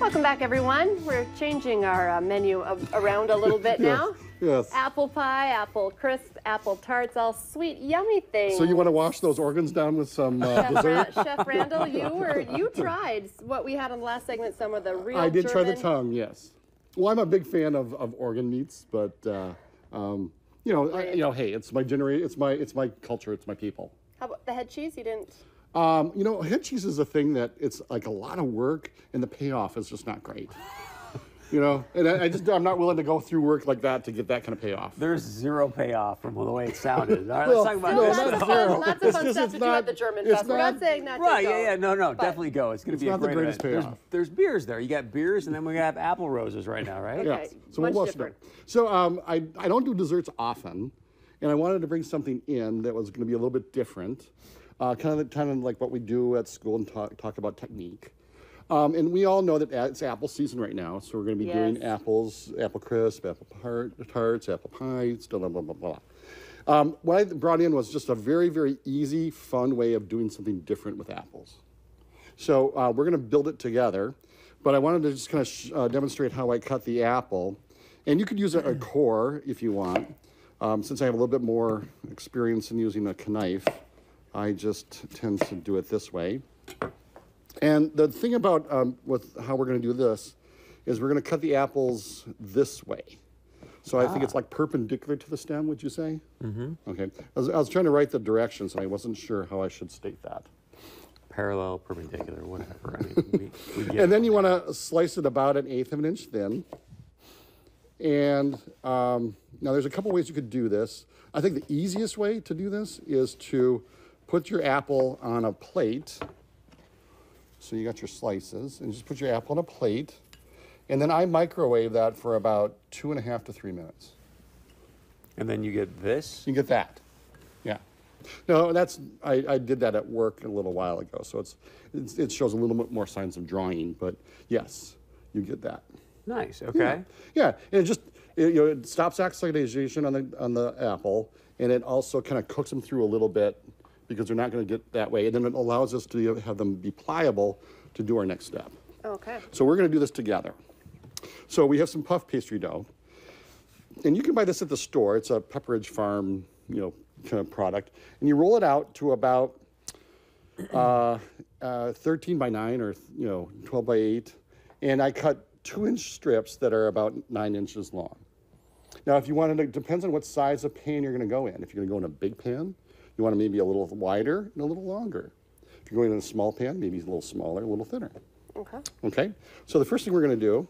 Welcome back, everyone. We're changing our menu around a little bit now. Yes. Apple pie, apple crisp, apple tarts, all sweet, yummy things. So you want to wash those organs down with some dessert? Chef Randall, you tried what we had on the last segment, some of the real I did try the German- tongue, yes. Well, I'm a big fan of organ meats, but hey, it's my generation, it's my culture, it's my people. How about the head cheese? You didn't. Head cheese is a thing that it's like a lot of work, and the payoff is just not great. And I'm not willing to go through work like that to get that kind of payoff. There's zero payoff from the way it sounded. All right, Well, let's talk about no, this. not Lots of zero. fun It's stuff just- to it's do not- at the German it's Fest. We're not- not saying not to Right, go. no, but definitely go. It's going to be a not the great greatest event. payoff. There's beers there. You got beers, and then we have apple roses right now, right? Okay. Yes. So much we'll watch different. that. So I don't do desserts often, and I wanted to bring something in that was going to be a little bit different, kind of like what we do at school and talk about technique. And we all know that it's apple season right now, so we're going to be doing apples, apple crisp, apple tarts, apple pies, blah, blah, blah, blah. What I brought in was just a very, very easy, fun way of doing something different with apples. So we're going to build it together, but I wanted to just kind of demonstrate how I cut the apple. And you could use a core if you want. Since I have a little bit more experience in using a knife, I just tend to do it this way. And the thing about with how we're going to do this is we're going to cut the apples this way. So I think it's like perpendicular to the stem, would you say? Mm-hmm. Okay. I was trying to write the directions, and I wasn't sure how I should state that. Parallel, perpendicular, whatever. I mean, we get And then you want to slice it about 1/8 of an inch thin. And now there's a couple ways you could do this. I think the easiest way to do this is to put your apple on a plate. So you got your slices, and just put your apple on a plate. And then I microwave that for about 2.5 to 3 minutes. And then you get this. You get that. Yeah. No, I did that at work a little while ago, so it shows a little bit more signs of drying, but yes, you get that. Nice. Okay. Yeah, and it stops oxidation on the apple, and it also kind of cooks them through a little bit because they're not going to get that way, and then it allows us to have them be pliable to do our next step. Okay. So we're going to do this together. So we have some puff pastry dough, and you can buy this at the store. It's a Pepperidge Farm, kind of product, and you roll it out to about 13 by 9 or 12 by 8, and I cut 2-inch strips that are about 9 inches long. Now, if you wanted to, it depends on what size of pan you're going to go in. If you're going to go in a big pan, you want to maybe a little wider and a little longer. If you're going in a small pan, maybe a little smaller, a little thinner. Okay. Okay. So the first thing we're going to do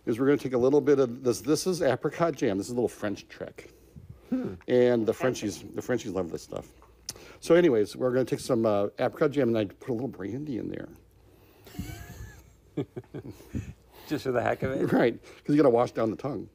is we're going to take a little bit of this. This is apricot jam. This is a little French trick. And the Frenchies love this stuff. So anyways, we're going to take some apricot jam, and I put a little brandy in there. Just for the heck of it. Right, because you got to wash down the tongue.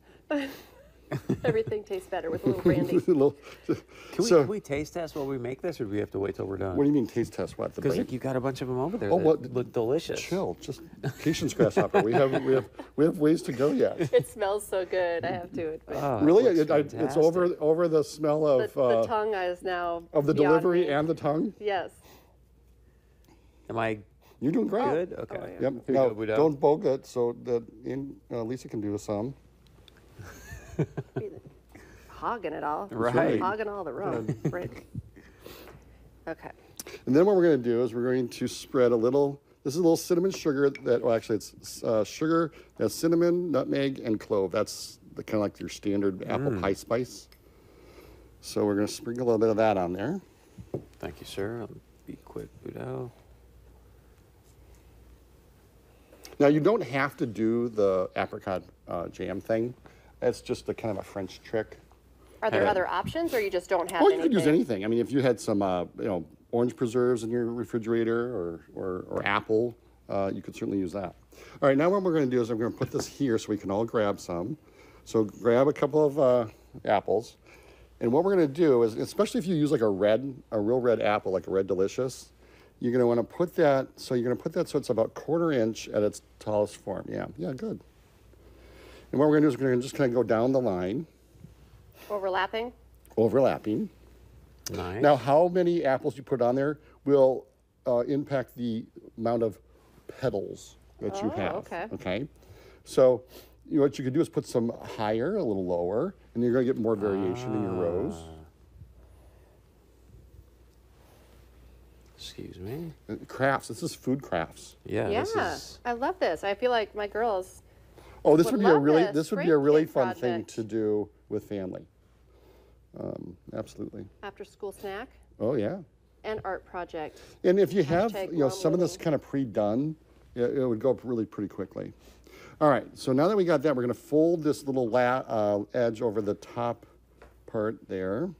Everything tastes better with a little brandy. Can we taste test while we make this, or do we have to wait till we're done? What do you mean taste test? What? Because you got a bunch of them over there. Oh, that well, look delicious. Chill, just patience, grasshopper. We have ways to go yet. It smells so good, I have to admit. Oh, Really, it looks it's fantastic. over the smell of The tongue is now of the beyond delivery me. and the tongue. Yes. Am I You're doing great. good? Okay. Oh, yeah. Yep. Here Now, we go. don't boga it so that Lisa can do some. Hogging it all. Right. Hogging all the room. Right. Okay. And then what we're going to do is we're going to spread a little. This is a little cinnamon sugar actually it's sugar, that's cinnamon, nutmeg, and clove. That's kind of like your standard apple pie spice. So we're going to sprinkle a little bit of that on there. Thank you, sir. I'll be quick, Budo. Now you don't have to do the apricot jam thing. That's just a kind of a French trick. Are there other options, or you just don't have Well, you anything? could use anything. I mean, if you had some, orange preserves in your refrigerator or apple, you could certainly use that. All right, now what we're going to do is I'm going to put this here so we can all grab some. So grab a couple of apples, and what we're going to do is, especially if you use like a real red apple, like a Red Delicious, you're going to want to put that. So you're going to put that so it's about 1/4 inch at its tallest form. Yeah, good. And what we're going to do is we're going to just kind of go down the line. Overlapping. Nice. Now, how many apples you put on there will impact the amount of petals that you have. Okay. Okay. So what you could do is put some higher, a little lower, and you're going to get more variation in your rows. Excuse me. Crafts. This is food crafts. Yeah. Yeah, This is. I love this. I feel like my girls. Oh, this Would would be a love really this. this would be Great a really kid fun thing project. to do with family. Absolutely. After school snack Oh yeah. and art project. And if you have Hashtag you know mom some of this living. kind of pre-done, it would go up really pretty quickly. All right. So now that we got that, we're going to fold this little edge over the top part there.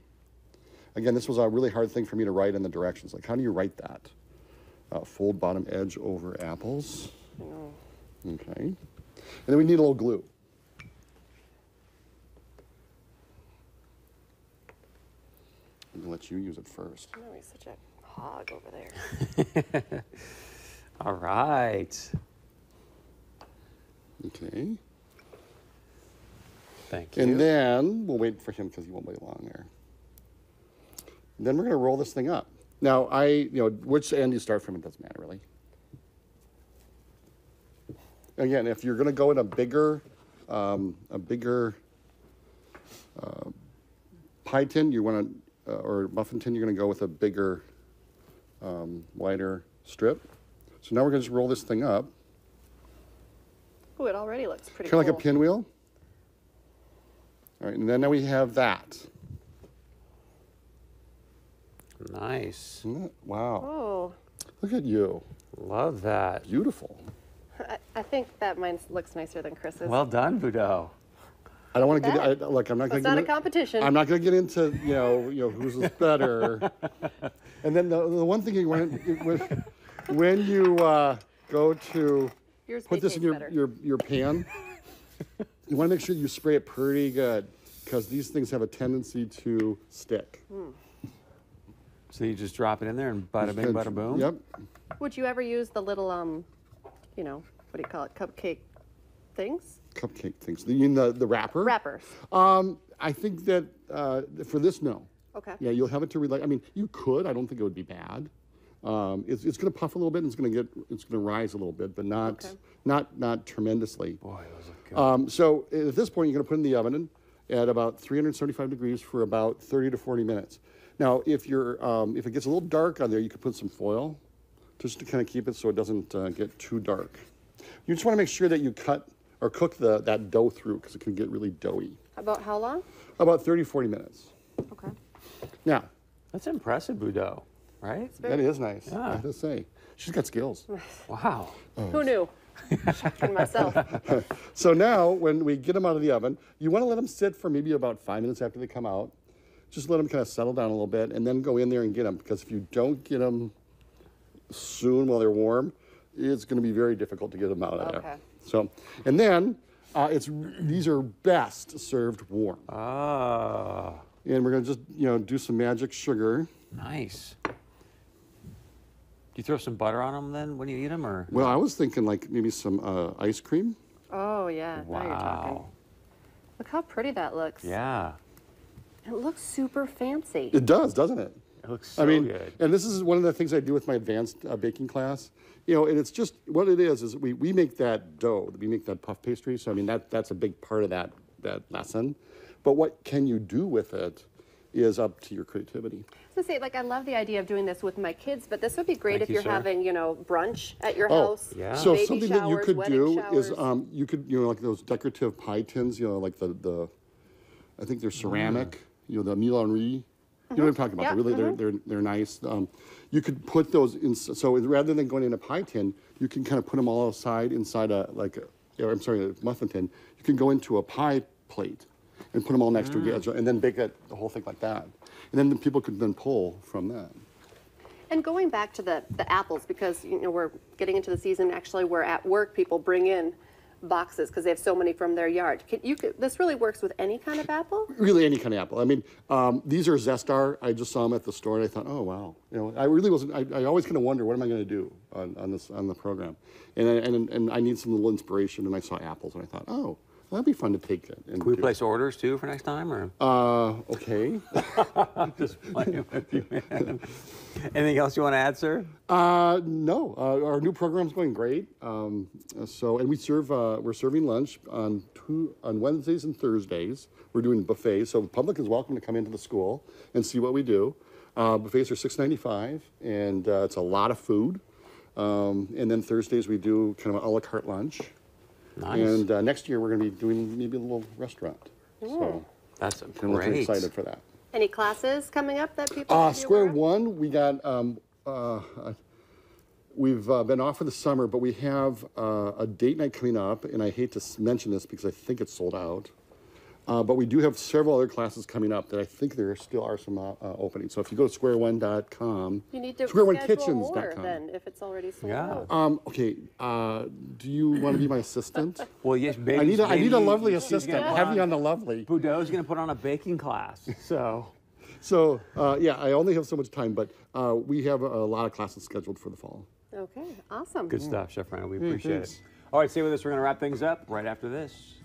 Again, this was a really hard thing for me to write in the directions. Like, how do you write that? Fold bottom edge over apples. Okay. And then we need a little glue. I'm going to let you use it first. Oh, he's such a hog over there. All right. Okay. Thank you. And then we'll wait for him because he won't wait long there. Then we're going to roll this thing up. Now, which end you start from, it doesn't matter really. Again, if you're going to go in a bigger pie tin, you want to, or muffin tin, you're going to go with a bigger, wider strip. So now we're going to just roll this thing up, Oh, it already looks pretty kind of cool. like a pinwheel. All right, and then now we have that. Nice. Isn't it? Wow. Oh, Look at you. Love that. Beautiful. I think that mine looks nicer than Chris's. Well done, Budo. I don't want to That- get. Look, I'm not going it's to. not a competition. I'm not going to get into who's better. And then the one thing you want when you go to Yours put this in tastes better. your pan, you want to make sure you spray it pretty good because these things have a tendency to stick. So you just drop it in there and bada bing, bada boom? Yep. Would you ever use the little, what do you call it, cupcake things? Cupcake things. You mean the wrapper? Wrappers. I think that for this, no. Okay. Yeah, you'll have it to relate. I mean, you could. I don't think it would be bad. It's going to puff a little bit, and it's going to rise a little bit, but not Okay. not tremendously. Boy, those look good. So at this point, you're going to put it in the oven at about 375 degrees for about 30 to 40 minutes. Now, if it gets a little dark on there, you could put some foil just to kind of keep it so it doesn't get too dark. You just want to make sure that you cut or cook that dough through because it can get really doughy. About how long? About 30, 40 minutes. Okay. Now, That's impressive, Budo, right? that is nice, I Yeah. have to say. She's got skills. Wow. Who knew? Shocking myself. So now, when we get them out of the oven, you want to let them sit for maybe about 5 minutes after they come out. Just let them kind of settle down a little bit, and then go in there and get them. Because if you don't get them soon while they're warm, it's going to be very difficult to get them out of there. Okay. So, and then these are best served warm. Ah, And we're going to just do some magic sugar. nice. Do you throw some butter on them then when you eat them, or? Well, I was thinking like maybe some ice cream. Oh, yeah. Now you're talking. Wow. Look how pretty that looks. Yeah. It looks super fancy. It does, doesn't it? It looks so I mean, good. and this is one of the things I do with my advanced baking class. And it's just what it is we make that dough, we make that puff pastry. So I mean that's a big part of that lesson. But what can you do with it is up to your creativity. I was gonna say, I love the idea of doing this with my kids, but this would be great Thank if you, you're sir. having, brunch at your house. yeah. So baby something showers, that you could wedding do showers. is you could like those decorative pie tins, like the I think they're ceramic, the Mille Henri. You know what I'm talking about? Yeah, They're really they're nice. You could put those in. So rather than going in a pie tin, you can kind of put them all inside a muffin tin. You can go into a pie plate and put them all next to each other, and then bake the whole thing like that. And then the people could then pull from that. And going back to the apples, because we're getting into the season actually where at work people bring in boxes because they have so many from their yard. This really works with any kind of apple? Really, any kind of apple. I mean, these are Zestar. I just saw them at the store, and I thought, oh wow. I really wasn't. I always kind of wonder what am I going to do on the program, and I need some little inspiration, and I saw apples, and I thought, oh, that'd be fun to take it. And Can we do. place orders too for next time, or? Okay. Just playing with you, man. Anything else you want to add, sir? No, our new program's going great. And we serve, we're serving lunch on Wednesdays and Thursdays. We're doing buffets, so the public is welcome to come into the school and see what we do. Buffets are $6.95, and it's a lot of food. And then Thursdays we do kind of an a la carte lunch. Nice. And next year we're going to be doing maybe a little restaurant. So That's I'm really great. excited for that. Any classes coming up that people should be Square aware of? One, we got, we've been off for the summer, but we have a date night coming up, and I hate to mention this because I think it's sold out. But we do have several other classes coming up that I think there still are some openings. So if you go to square1.com, You need to square schedule more onekitchens.com. then if it's already sold Yeah. out. Okay, do you want to be my assistant? Well, yes, baby. I need a lovely assistant, heavy on the lovely. Boudreaux's going to put on a baking class, so. So, yeah, I only have so much time, but we have a lot of classes scheduled for the fall. Okay, awesome. Good stuff, Chef Randall. We appreciate it. All right, stay with us. We're going to wrap things up right after this.